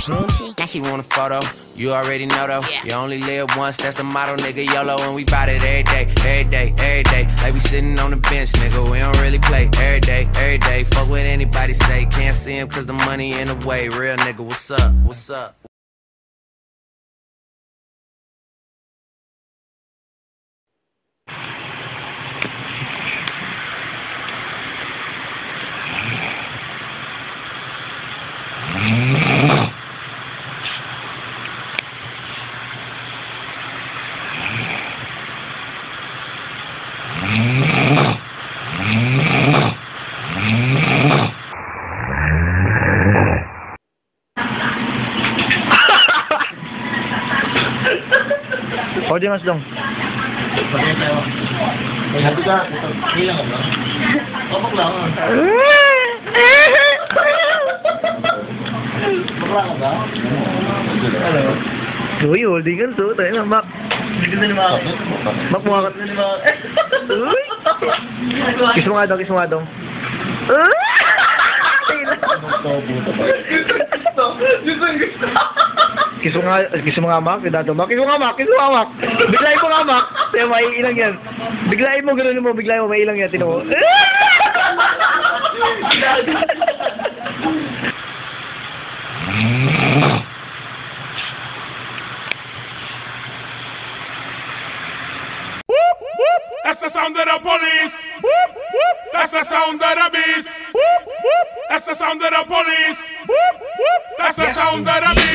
Now she want a photo. You already know though. You only live once, that's the motto, nigga. YOLO, and we bout it every day, every day, every day. Like we sitting on the bench, nigga. We don't really play every day, every day. Fuck what anybody say. Can't see him cause the money in the way. Real nigga, what's up? What's up? Order mas dong. Sabi ka, ilang ano? Kapag lang. Bakla ka ba? Ano? Uy, holding kan so. Tayo na, Mac. Hindi ka na ni Mac. Mac, mukha ka. Uy! Kiss mo nga dong, kiss mo nga dong. Kiss mo nga, Mac. Kiss mo nga, Mac. Kiss mo nga, Mac. Biglayin mo nga, Mac. Kaya may ilang yan. Biglayin mo, gano'n mo. Biglayin mo, may ilang yan. Tino mo. That's the sound of the police. That's the sound of the beast. That's the sound of the police. That's the sound of the beast.